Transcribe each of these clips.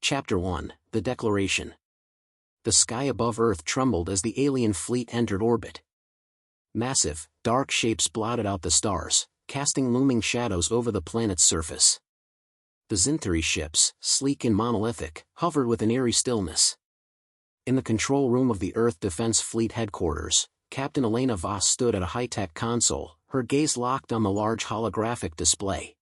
Chapter 1, The Declaration. The sky above Earth trembled as the alien fleet entered orbit. Massive, dark shapes blotted out the stars, casting looming shadows over the planet's surface. The Xinthari ships, sleek and monolithic, hovered with an eerie stillness. In the control room of the Earth Defense Fleet headquarters, Captain Elena Voss stood at a high-tech console, her gaze locked on the large holographic display.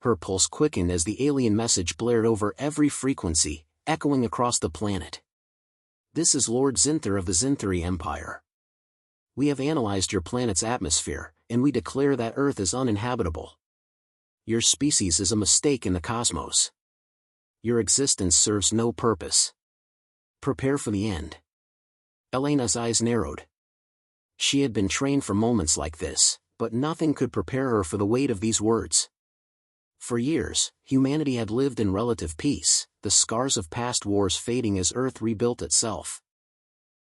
Her pulse quickened as the alien message blared over every frequency, echoing across the planet. "This is Lord Xinthar of the Xinthari Empire. We have analyzed your planet's atmosphere, and we declare that Earth is uninhabitable. Your species is a mistake in the cosmos. Your existence serves no purpose. Prepare for the end." Elena's eyes narrowed. She had been trained for moments like this, but nothing could prepare her for the weight of these words. For years, humanity had lived in relative peace, the scars of past wars fading as Earth rebuilt itself.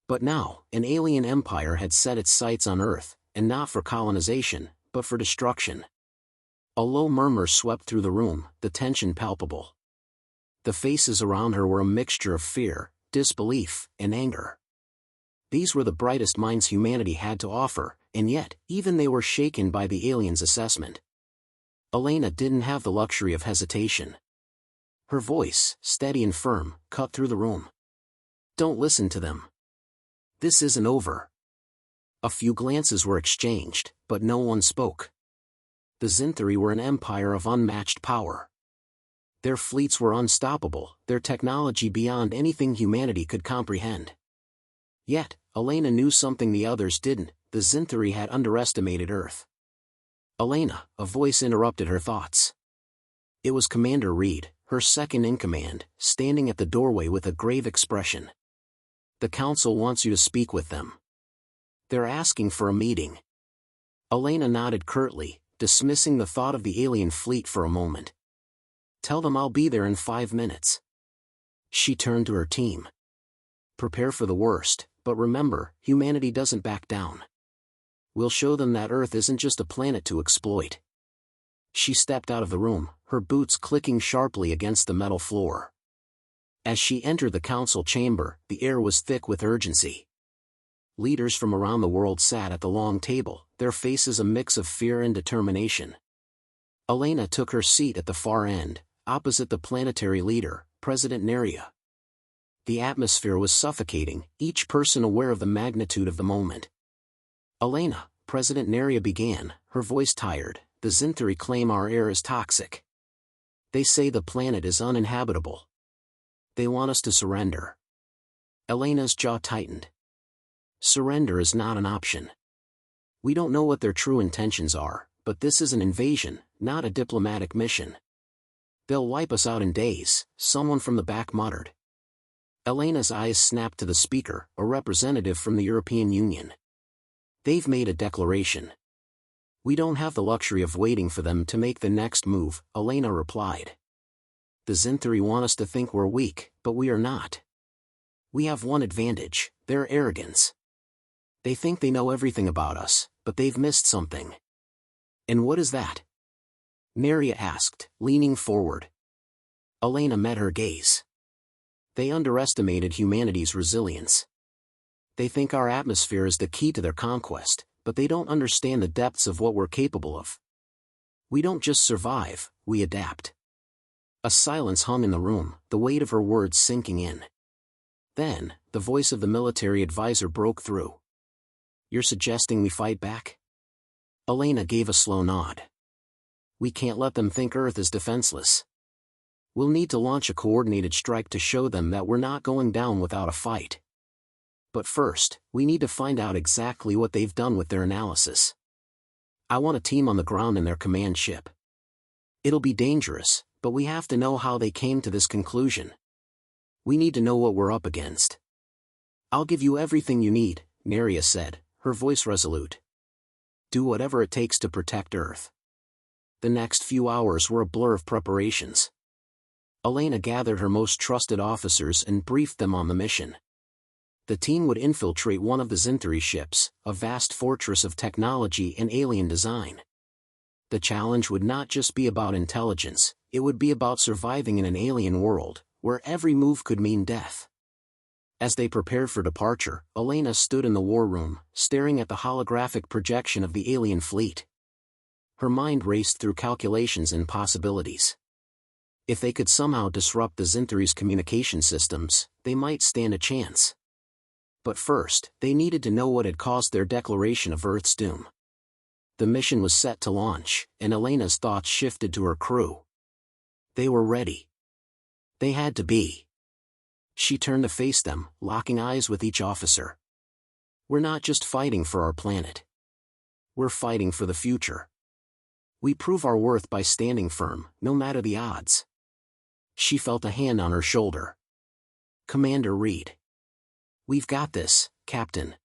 But now, an alien empire had set its sights on Earth, and not for colonization, but for destruction. A low murmur swept through the room, the tension palpable. The faces around her were a mixture of fear, disbelief, and anger. These were the brightest minds humanity had to offer, and yet, even they were shaken by the aliens' assessment. Elena didn't have the luxury of hesitation. Her voice, steady and firm, cut through the room. "Don't listen to them. This isn't over." A few glances were exchanged, but no one spoke. The Xinthari were an empire of unmatched power. Their fleets were unstoppable, their technology beyond anything humanity could comprehend. Yet, Elena knew something the others didn't: the Xinthari had underestimated Earth. "Elena," a voice interrupted her thoughts. It was Commander Reed, her second-in-command, standing at the doorway with a grave expression. "The Council wants you to speak with them. They're asking for a meeting." Elena nodded curtly, dismissing the thought of the alien fleet for a moment. "Tell them I'll be there in 5 minutes." She turned to her team. "Prepare for the worst, but remember, humanity doesn't back down. We'll show them that Earth isn't just a planet to exploit." She stepped out of the room, her boots clicking sharply against the metal floor. As she entered the council chamber, the air was thick with urgency. Leaders from around the world sat at the long table, their faces a mix of fear and determination. Elena took her seat at the far end, opposite the planetary leader, President Neria. The atmosphere was suffocating, each person aware of the magnitude of the moment. "Elena," President Neria began, her voice tired, "the Xinthari claim our air is toxic. They say the planet is uninhabitable. They want us to surrender." Elena's jaw tightened. Surrender is not an option. "We don't know what their true intentions are, but this is an invasion, not a diplomatic mission. They'll wipe us out in days," someone from the back muttered. Elena's eyes snapped to the speaker, a representative from the European Union. "They've made a declaration. We don't have the luxury of waiting for them to make the next move," Elena replied. "The Xinthari want us to think we're weak, but we are not. We have one advantage: their arrogance. They think they know everything about us, but they've missed something." "And what is that?" Neria asked, leaning forward. Elena met her gaze. "They underestimated humanity's resilience. They think our atmosphere is the key to their conquest, but they don't understand the depths of what we're capable of. We don't just survive, we adapt." A silence hung in the room, the weight of her words sinking in. Then, the voice of the military advisor broke through. "You're suggesting we fight back?" Elena gave a slow nod. "We can't let them think Earth is defenseless. We'll need to launch a coordinated strike to show them that we're not going down without a fight. But first, we need to find out exactly what they've done with their analysis. I want a team on the ground in their command ship. It'll be dangerous, but we have to know how they came to this conclusion. We need to know what we're up against." "I'll give you everything you need," Neria said, her voice resolute. "Do whatever it takes to protect Earth." The next few hours were a blur of preparations. Elena gathered her most trusted officers and briefed them on the mission. The team would infiltrate one of the Xinthari ships, a vast fortress of technology and alien design. The challenge would not just be about intelligence, it would be about surviving in an alien world, where every move could mean death. As they prepared for departure, Elena stood in the war room, staring at the holographic projection of the alien fleet. Her mind raced through calculations and possibilities. If they could somehow disrupt the Xinthary's communication systems, they might stand a chance. But first, they needed to know what had caused their declaration of Earth's doom. The mission was set to launch, and Elena's thoughts shifted to her crew. They were ready. They had to be. She turned to face them, locking eyes with each officer. We're not just fighting for our planet. We're fighting for the future. We prove our worth by standing firm, no matter the odds. She felt a hand on her shoulder. Commander Reed. We've got this, Captain.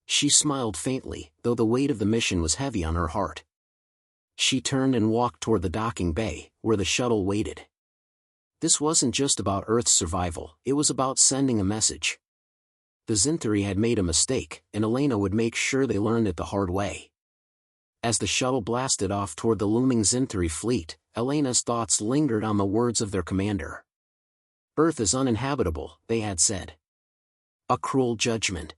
She smiled faintly, though the weight of the mission was heavy on her heart. She turned and walked toward the docking bay, where the shuttle waited. This wasn't just about Earth's survival, it was about sending a message. The Xinthari had made a mistake, and Elena would make sure they learned it the hard way. As the shuttle blasted off toward the looming Xinthari fleet, Elena's thoughts lingered on the words of their commander. Earth is uninhabitable, they had said. A cruel judgment.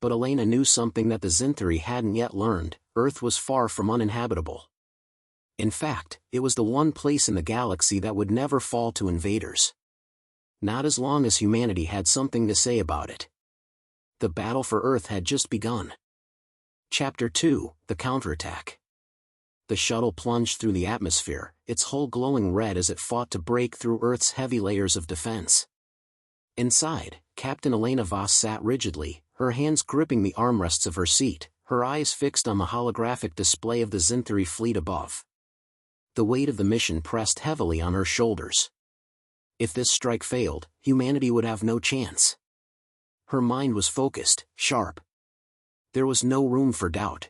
But Elena knew something that the Xinthari hadn't yet learned: Earth was far from uninhabitable. In fact, it was the one place in the galaxy that would never fall to invaders. Not as long as humanity had something to say about it. The battle for Earth had just begun. Chapter 2, The Counterattack. The shuttle plunged through the atmosphere, its hull glowing red as it fought to break through Earth's heavy layers of defense. Inside, Captain Elena Voss sat rigidly, her hands gripping the armrests of her seat, her eyes fixed on the holographic display of the Xinthari fleet above. The weight of the mission pressed heavily on her shoulders. If this strike failed, humanity would have no chance. Her mind was focused, sharp. There was no room for doubt.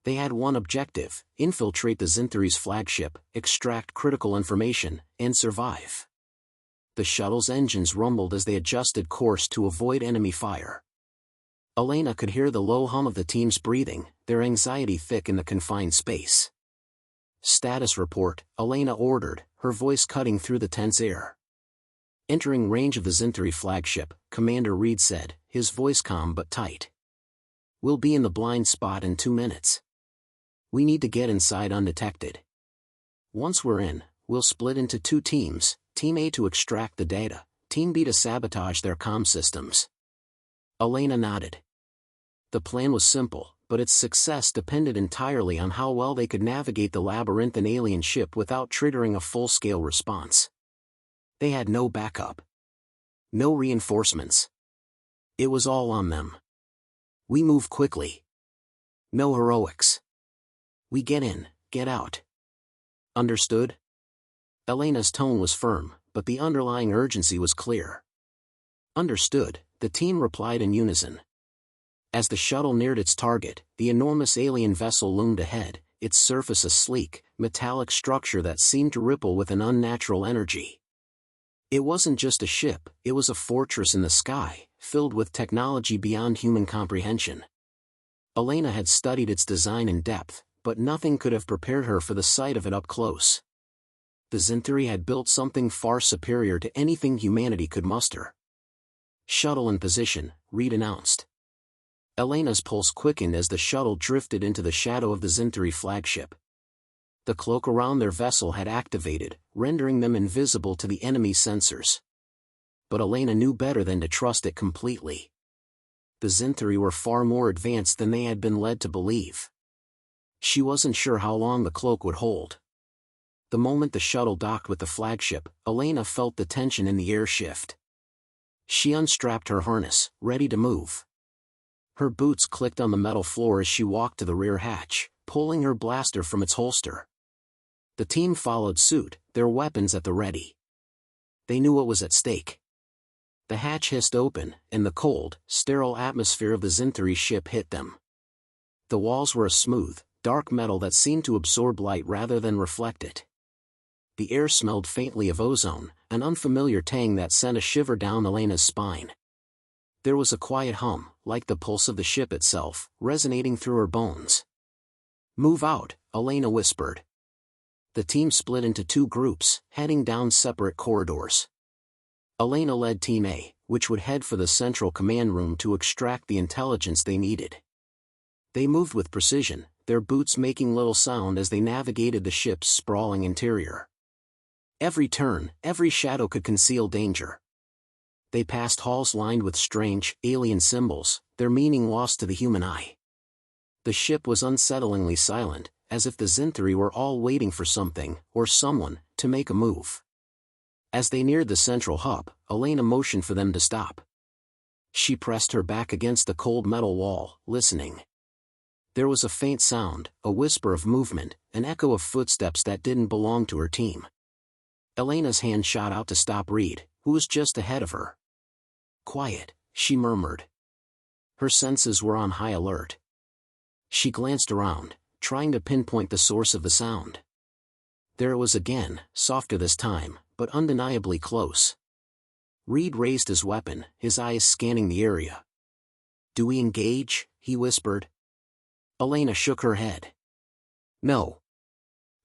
They had one objective: infiltrate the Xinthari's flagship, extract critical information, and survive. The shuttle's engines rumbled as they adjusted course to avoid enemy fire. Elena could hear the low hum of the team's breathing, their anxiety thick in the confined space. Status report, Elena ordered, her voice cutting through the tense air. Entering range of the Xinthari flagship, Commander Reed said, his voice calm but tight. We'll be in the blind spot in 2 minutes. We need to get inside undetected. Once we're in, we'll split into 2 teams, Team A to extract the data, Team B to sabotage their comm systems. Elena nodded. The plan was simple, but its success depended entirely on how well they could navigate the labyrinthine alien ship without triggering a full-scale response. They had no backup. No reinforcements. It was all on them. We move quickly. No heroics. We get in, get out. Understood? Elena's tone was firm, but the underlying urgency was clear. Understood, the team replied in unison. As the shuttle neared its target, the enormous alien vessel loomed ahead, its surface a sleek, metallic structure that seemed to ripple with an unnatural energy. It wasn't just a ship, it was a fortress in the sky, filled with technology beyond human comprehension. Elena had studied its design in depth, but nothing could have prepared her for the sight of it up close. The Xinthari had built something far superior to anything humanity could muster. Shuttle in position, Reed announced. Elena's pulse quickened as the shuttle drifted into the shadow of the Xinthari flagship. The cloak around their vessel had activated, rendering them invisible to the enemy's sensors. But Elena knew better than to trust it completely. The Xinthari were far more advanced than they had been led to believe. She wasn't sure how long the cloak would hold. The moment the shuttle docked with the flagship, Elena felt the tension in the air shift. She unstrapped her harness, ready to move. Her boots clicked on the metal floor as she walked to the rear hatch, pulling her blaster from its holster. The team followed suit, their weapons at the ready. They knew what was at stake. The hatch hissed open, and the cold, sterile atmosphere of the Xinthari ship hit them. The walls were a smooth, dark metal that seemed to absorb light rather than reflect it. The air smelled faintly of ozone, an unfamiliar tang that sent a shiver down Elena's spine. There was a quiet hum, like the pulse of the ship itself, resonating through her bones. Move out, Elena whispered. The team split into 2 groups, heading down separate corridors. Elena led Team A, which would head for the central command room to extract the intelligence they needed. They moved with precision, their boots making little sound as they navigated the ship's sprawling interior. Every turn, every shadow could conceal danger. They passed halls lined with strange, alien symbols, their meaning lost to the human eye. The ship was unsettlingly silent, as if the Zinthri were all waiting for something, or someone, to make a move. As they neared the central hub, Elena motioned for them to stop. She pressed her back against the cold metal wall, listening. There was a faint sound, a whisper of movement, an echo of footsteps that didn't belong to her team. Elena's hand shot out to stop Reed, who was just ahead of her. "Quiet," she murmured. Her senses were on high alert. She glanced around, trying to pinpoint the source of the sound. There it was again, softer this time, but undeniably close. Reed raised his weapon, his eyes scanning the area. "Do we engage?" he whispered. Elena shook her head. "No.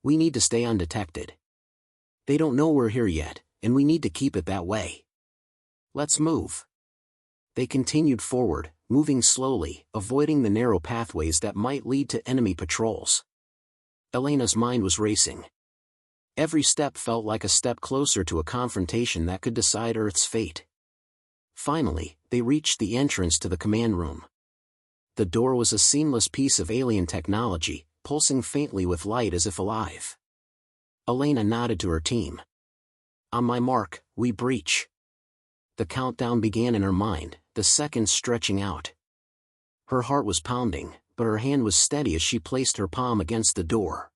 We need to stay undetected. They don't know we're here yet, and we need to keep it that way. Let's move." They continued forward, moving slowly, avoiding the narrow pathways that might lead to enemy patrols. Elena's mind was racing. Every step felt like a step closer to a confrontation that could decide Earth's fate. Finally, they reached the entrance to the command room. The door was a seamless piece of alien technology, pulsing faintly with light as if alive. Elena nodded to her team. "On my mark, we breach." The countdown began in her mind, the seconds stretching out. Her heart was pounding, but her hand was steady as she placed her palm against the door.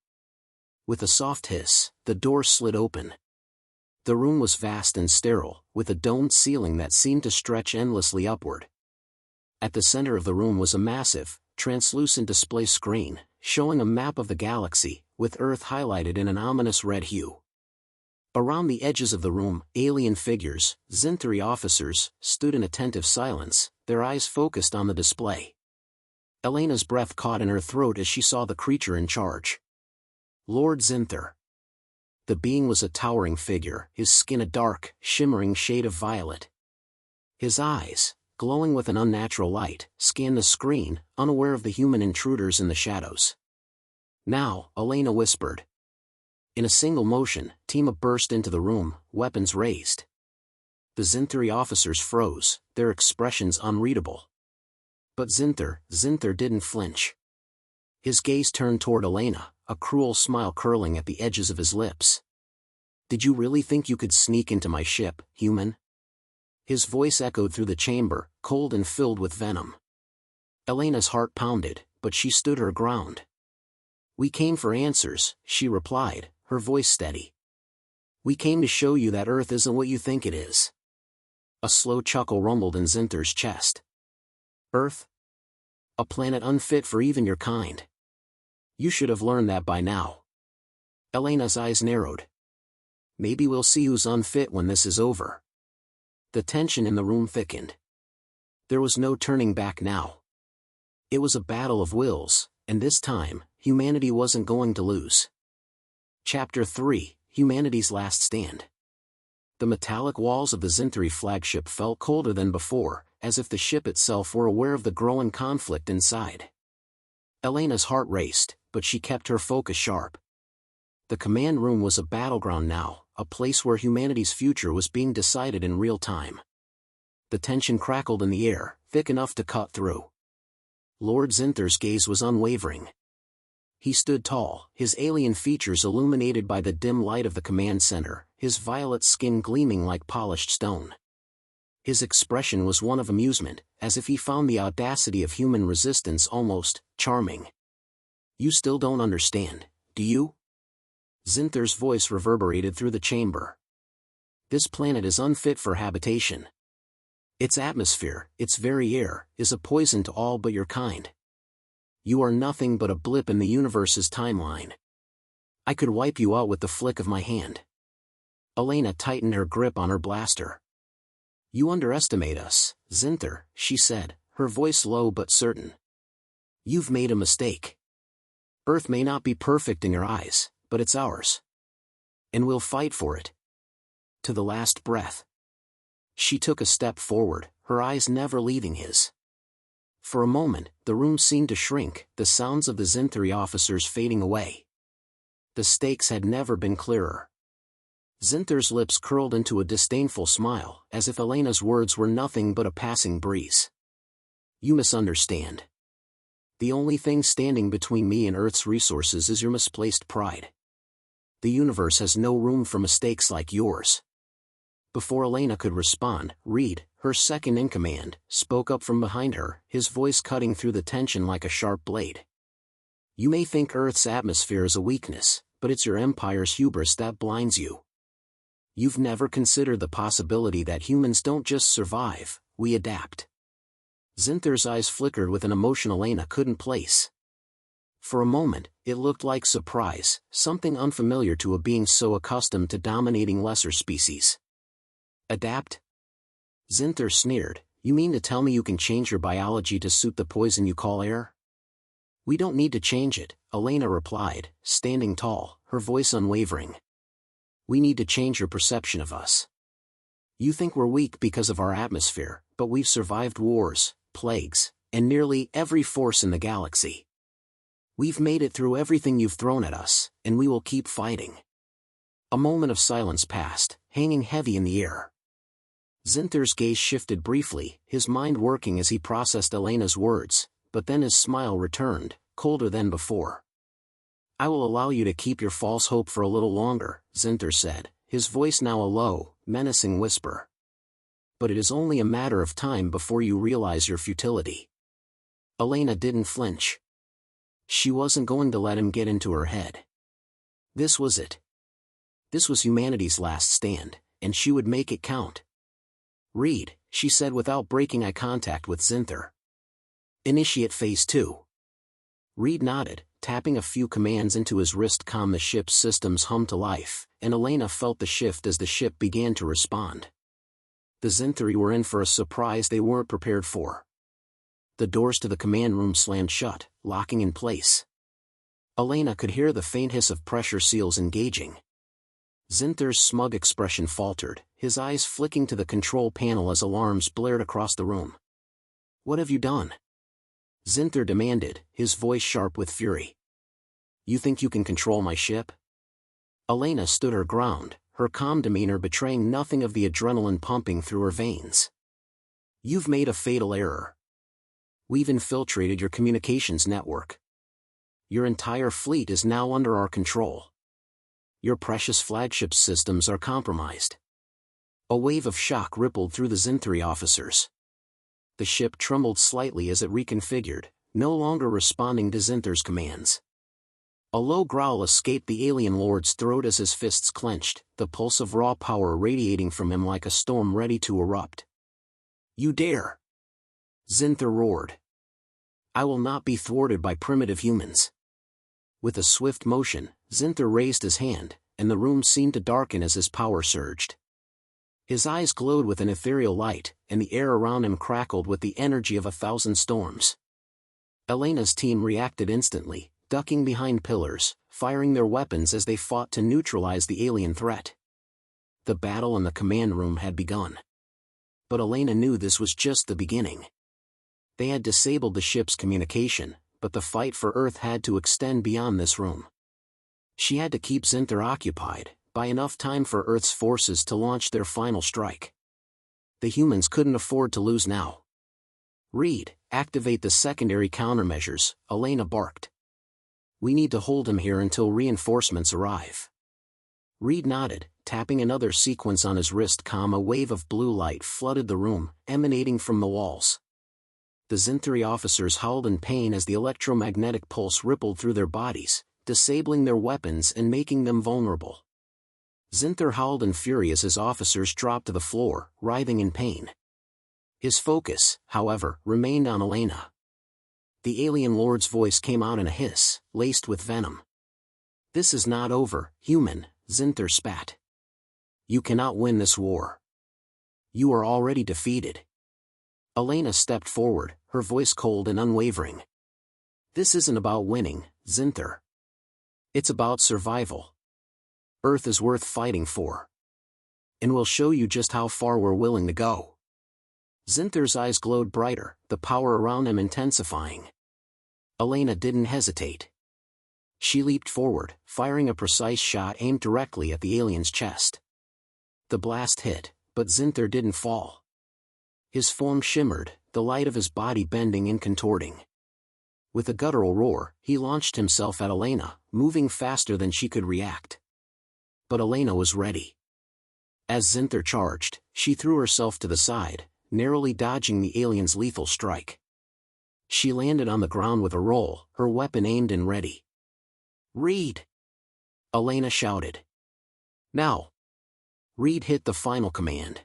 With a soft hiss, the door slid open. The room was vast and sterile, with a domed ceiling that seemed to stretch endlessly upward. At the center of the room was a massive, translucent display screen, showing a map of the galaxy, with Earth highlighted in an ominous red hue. Around the edges of the room, alien figures, Zinthri officers, stood in attentive silence, their eyes focused on the display. Elena's breath caught in her throat as she saw the creature in charge. Lord Zinther. The being was a towering figure, his skin a dark, shimmering shade of violet. His eyes, glowing with an unnatural light, scanned the screen, unaware of the human intruders in the shadows. "Now," Elena whispered. In a single motion, Tima burst into the room, weapons raised. The Zinthri officers froze, their expressions unreadable. But Zinther didn't flinch. His gaze turned toward Elena, a cruel smile curling at the edges of his lips. "Did you really think you could sneak into my ship, human?" His voice echoed through the chamber, cold and filled with venom. Elena's heart pounded, but she stood her ground. "We came for answers," she replied, her voice steady. "We came to show you that Earth isn't what you think it is." A slow chuckle rumbled in Zinther's chest. "Earth? A planet unfit for even your kind. You should have learned that by now." Elena's eyes narrowed. "Maybe we'll see who's unfit when this is over." The tension in the room thickened. There was no turning back now. It was a battle of wills, and this time, humanity wasn't going to lose. Chapter 3, Humanity's Last Stand. The metallic walls of the Zinthri flagship felt colder than before, as if the ship itself were aware of the growing conflict inside. Elena's heart raced, but she kept her focus sharp. The command room was a battleground now, a place where humanity's future was being decided in real time. The tension crackled in the air, thick enough to cut through. Lord Zinther's gaze was unwavering. He stood tall, his alien features illuminated by the dim light of the command center, his violet skin gleaming like polished stone. His expression was one of amusement, as if he found the audacity of human resistance almost charming. "You still don't understand, do you?" Zinther's voice reverberated through the chamber. "This planet is unfit for habitation. Its atmosphere, its very air, is a poison to all but your kind. You are nothing but a blip in the universe's timeline. I could wipe you out with the flick of my hand." Elena tightened her grip on her blaster. "You underestimate us, Zinther," she said, her voice low but certain. "You've made a mistake. Earth may not be perfect in your eyes, but it's ours. And we'll fight for it. To the last breath." She took a step forward, her eyes never leaving his. For a moment, the room seemed to shrink, the sounds of the Zinthri officers fading away. The stakes had never been clearer. Zinther's lips curled into a disdainful smile, as if Elena's words were nothing but a passing breeze. You misunderstand. The only thing standing between me and Earth's resources is your misplaced pride. The universe has no room for mistakes like yours. Before Elena could respond, Reed, her second-in-command, spoke up from behind her, his voice cutting through the tension like a sharp blade. You may think Earth's atmosphere is a weakness, but it's your empire's hubris that blinds you. You've never considered the possibility that humans don't just survive, we adapt. Zinther's eyes flickered with an emotion Elena couldn't place. For a moment, it looked like surprise, something unfamiliar to a being so accustomed to dominating lesser species. Adapt? Zinther sneered, you mean to tell me you can change your biology to suit the poison you call air? We don't need to change it, Elena replied, standing tall, her voice unwavering. We need to change your perception of us. You think we're weak because of our atmosphere, but we've survived wars, plagues, and nearly every force in the galaxy. We've made it through everything you've thrown at us, and we will keep fighting. A moment of silence passed, hanging heavy in the air. Zinther's gaze shifted briefly, his mind working as he processed Elena's words, but then his smile returned, colder than before. I will allow you to keep your false hope for a little longer, Zinther said, his voice now a low, menacing whisper. But it is only a matter of time before you realize your futility. Elena didn't flinch. She wasn't going to let him get into her head. This was it. This was humanity's last stand, and she would make it count. Reed, she said without breaking eye contact with Zinther. Initiate Phase 2. Reed nodded, tapping a few commands into his wrist. The ship's systems hummed to life, and Elena felt the shift as the ship began to respond. The Zinthri were in for a surprise they weren't prepared for. The doors to the command room slammed shut, locking in place. Elena could hear the faint hiss of pressure seals engaging. Zinther's smug expression faltered, his eyes flicking to the control panel as alarms blared across the room. What have you done? Zinther demanded, his voice sharp with fury. You think you can control my ship? Elena stood her ground, her calm demeanor betraying nothing of the adrenaline pumping through her veins. You've made a fatal error. We've infiltrated your communications network. Your entire fleet is now under our control. Your precious flagship systems are compromised. A wave of shock rippled through the Zinthri officers. The ship trembled slightly as it reconfigured, no longer responding to Zinther's commands. A low growl escaped the alien lord's throat as his fists clenched, the pulse of raw power radiating from him like a storm ready to erupt. You dare! Zinther roared. I will not be thwarted by primitive humans. With a swift motion, Zinther raised his hand, and the room seemed to darken as his power surged. His eyes glowed with an ethereal light, and the air around him crackled with the energy of 1,000 storms. Elena's team reacted instantly, ducking behind pillars, firing their weapons as they fought to neutralize the alien threat. The battle in the command room had begun. But Elena knew this was just the beginning. They had disabled the ship's communication, but the fight for Earth had to extend beyond this room. She had to keep Zinther occupied, by enough time for Earth's forces to launch their final strike. The humans couldn't afford to lose now. Reed, activate the secondary countermeasures, Elena barked. We need to hold him here until reinforcements arrive. Reed nodded, tapping another sequence on his wrist. A wave of blue light flooded the room, emanating from the walls. The Zinthri officers howled in pain as the electromagnetic pulse rippled through their bodies, disabling their weapons and making them vulnerable. Zinther howled in fury as his officers dropped to the floor, writhing in pain. His focus, however, remained on Elena. The alien lord's voice came out in a hiss, laced with venom. This is not over, human, Zinther spat. You cannot win this war. You are already defeated. Elena stepped forward, her voice cold and unwavering. This isn't about winning, Zinther. It's about survival. Earth is worth fighting for. And we'll show you just how far we're willing to go. Zinther's eyes glowed brighter, the power around him intensifying. Elena didn't hesitate. She leaped forward, firing a precise shot aimed directly at the alien's chest. The blast hit, but Zinther didn't fall. His form shimmered, the light of his body bending and contorting. With a guttural roar, he launched himself at Elena, moving faster than she could react. But Elena was ready. As Zinther charged, she threw herself to the side, narrowly dodging the alien's lethal strike. She landed on the ground with a roll, her weapon aimed and ready. "Reed!" Elena shouted. "Now!" Reed hit the final command.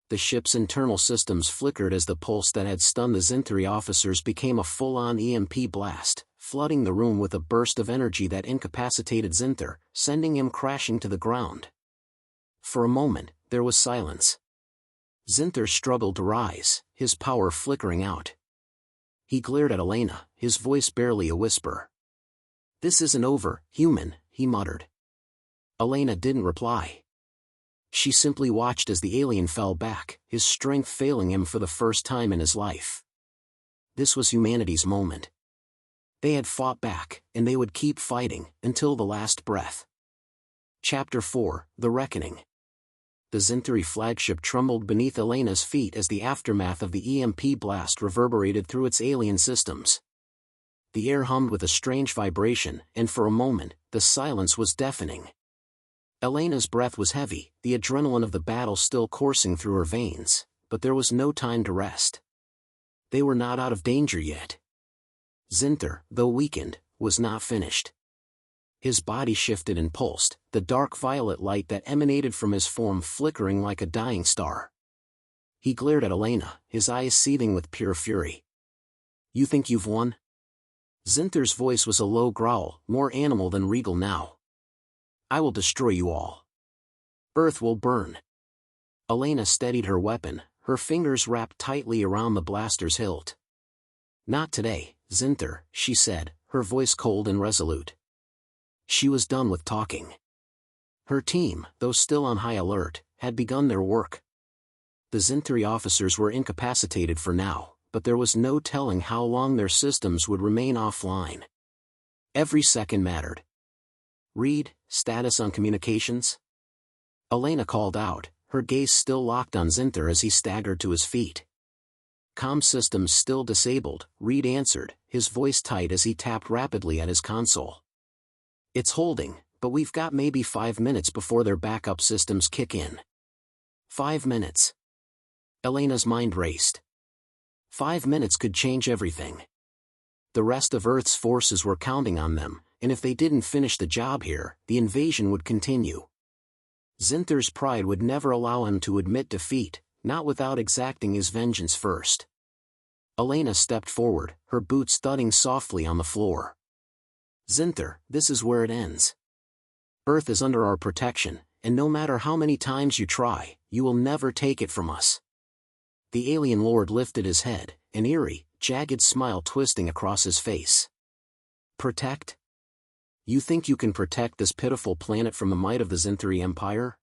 The ship's internal systems flickered as the pulse that had stunned the Zinthri officers became a full-on EMP blast, flooding the room with a burst of energy that incapacitated Zinther, sending him crashing to the ground. For a moment, there was silence. Zinther struggled to rise, his power flickering out. He glared at Elena, his voice barely a whisper. "This isn't over, human," he muttered. Elena didn't reply. She simply watched as the alien fell back, his strength failing him for the first time in his life. This was humanity's moment. They had fought back, and they would keep fighting, until the last breath. Chapter 4, The Reckoning. The Zinthri flagship trembled beneath Elena's feet as the aftermath of the EMP blast reverberated through its alien systems. The air hummed with a strange vibration, and for a moment, the silence was deafening. Elena's breath was heavy, the adrenaline of the battle still coursing through her veins, but there was no time to rest. They were not out of danger yet. Zinther, though weakened, was not finished. His body shifted and pulsed, the dark violet light that emanated from his form flickering like a dying star. He glared at Elena, his eyes seething with pure fury. "You think you've won?" Zinther's voice was a low growl, more animal than regal now. "I will destroy you all. Earth will burn." Elena steadied her weapon, her fingers wrapped tightly around the blaster's hilt. "Not today, Zinther," she said, her voice cold and resolute. She was done with talking. Her team, though still on high alert, had begun their work. The Zinthri officers were incapacitated for now, but there was no telling how long their systems would remain offline. Every second mattered. "Reed, status on communications?" Elena called out, her gaze still locked on Zinther as he staggered to his feet. "Comm systems still disabled," Reed answered, his voice tight as he tapped rapidly at his console. "It's holding, but we've got maybe 5 minutes before their backup systems kick in." 5 minutes. Elena's mind raced. 5 minutes could change everything. The rest of Earth's forces were counting on them, and if they didn't finish the job here, the invasion would continue. Zinther's pride would never allow him to admit defeat, not without exacting his vengeance first. Elena stepped forward, her boots thudding softly on the floor. "Zinther, this is where it ends. Earth is under our protection, and no matter how many times you try, you will never take it from us." The alien lord lifted his head, an eerie, jagged smile twisting across his face. "Protect? You think you can protect this pitiful planet from the might of the Zinthri Empire?"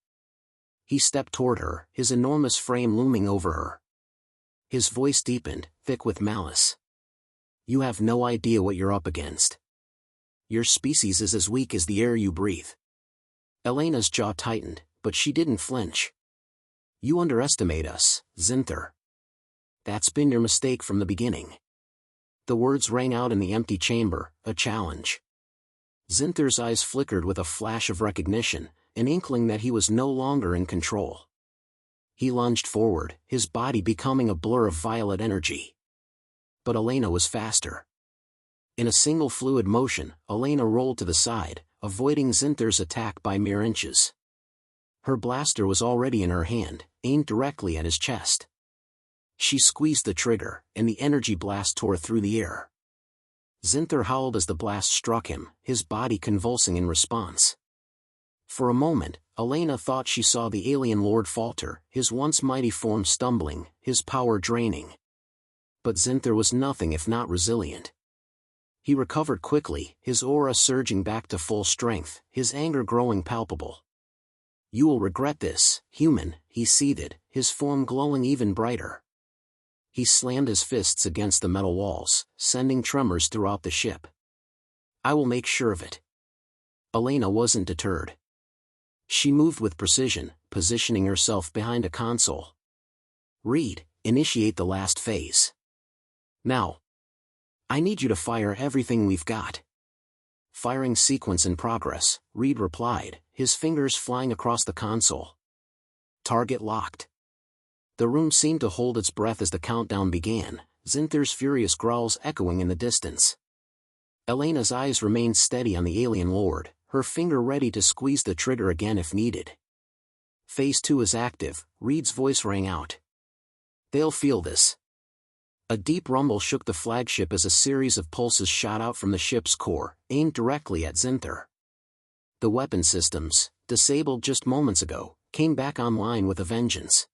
He stepped toward her, his enormous frame looming over her. His voice deepened, thick with malice. "You have no idea what you're up against. Your species is as weak as the air you breathe." Elena's jaw tightened, but she didn't flinch. "You underestimate us, Zinther. That's been your mistake from the beginning." The words rang out in the empty chamber, a challenge. Zinther's eyes flickered with a flash of recognition, an inkling that he was no longer in control. He lunged forward, his body becoming a blur of violet energy. But Elena was faster. In a single fluid motion, Elena rolled to the side, avoiding Zinther's attack by mere inches. Her blaster was already in her hand, aimed directly at his chest. She squeezed the trigger, and the energy blast tore through the air. Zinther howled as the blast struck him, his body convulsing in response. For a moment, Elena thought she saw the alien lord falter, his once mighty form stumbling, his power draining. But Zinther was nothing if not resilient. He recovered quickly, his aura surging back to full strength, his anger growing palpable. You will regret this, human, he seethed, his form glowing even brighter. He slammed his fists against the metal walls, sending tremors throughout the ship. I will make sure of it. Elena wasn't deterred. She moved with precision, positioning herself behind a console. Reed, initiate the last phase. Now. I need you to fire everything we've got. Firing sequence in progress, Reed replied, his fingers flying across the console. Target locked. The room seemed to hold its breath as the countdown began, Zinther's furious growls echoing in the distance. Elena's eyes remained steady on the alien lord, her finger ready to squeeze the trigger again if needed. Phase 2 is active, Reed's voice rang out. They'll feel this. A deep rumble shook the flagship as a series of pulses shot out from the ship's core, aimed directly at Zinther. The weapon systems, disabled just moments ago, came back online with a vengeance.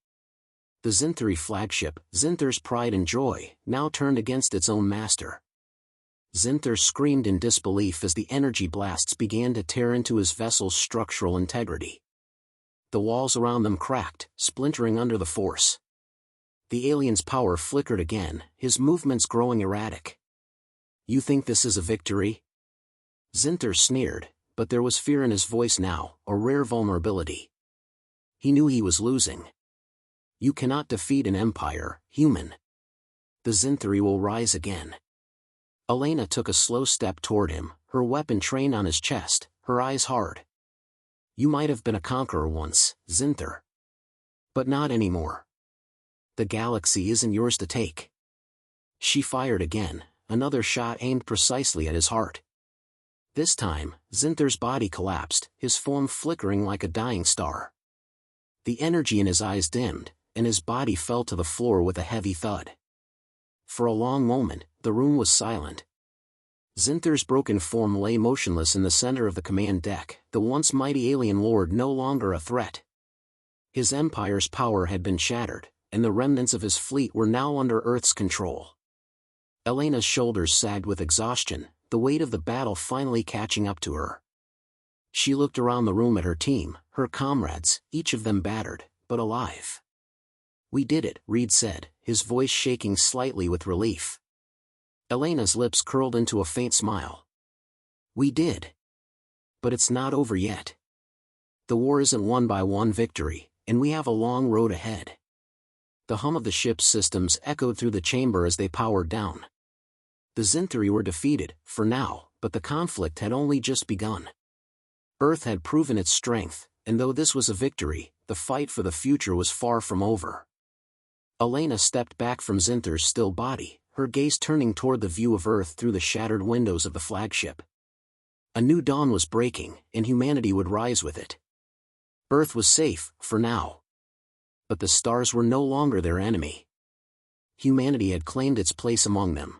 The Zintheri flagship, Zinther's pride and joy, now turned against its own master. Zinther screamed in disbelief as the energy blasts began to tear into his vessel's structural integrity. The walls around them cracked, splintering under the force. The alien's power flickered again, his movements growing erratic. You think this is a victory? Zinther sneered, but there was fear in his voice now, a rare vulnerability. He knew he was losing. You cannot defeat an empire, human. The Zintheri will rise again. Elena took a slow step toward him, her weapon trained on his chest, her eyes hard. You might have been a conqueror once, Zinther. But not anymore. The galaxy isn't yours to take. She fired again, another shot aimed precisely at his heart. This time, Zinther's body collapsed, his form flickering like a dying star. The energy in his eyes dimmed, and his body fell to the floor with a heavy thud. For a long moment, the room was silent. Zinther's broken form lay motionless in the center of the command deck, the once mighty alien lord no longer a threat. His empire's power had been shattered, and the remnants of his fleet were now under Earth's control. Elena's shoulders sagged with exhaustion, the weight of the battle finally catching up to her. She looked around the room at her team, her comrades, each of them battered, but alive. We did it, Reed said, his voice shaking slightly with relief. Elena's lips curled into a faint smile. We did. But it's not over yet. The war isn't won by one victory, and we have a long road ahead. The hum of the ship's systems echoed through the chamber as they powered down. The Zintheri were defeated, for now, but the conflict had only just begun. Earth had proven its strength, and though this was a victory, the fight for the future was far from over. Elena stepped back from Zinther's still body, her gaze turning toward the view of Earth through the shattered windows of the flagship. A new dawn was breaking, and humanity would rise with it. Earth was safe, for now. But the stars were no longer their enemy. Humanity had claimed its place among them.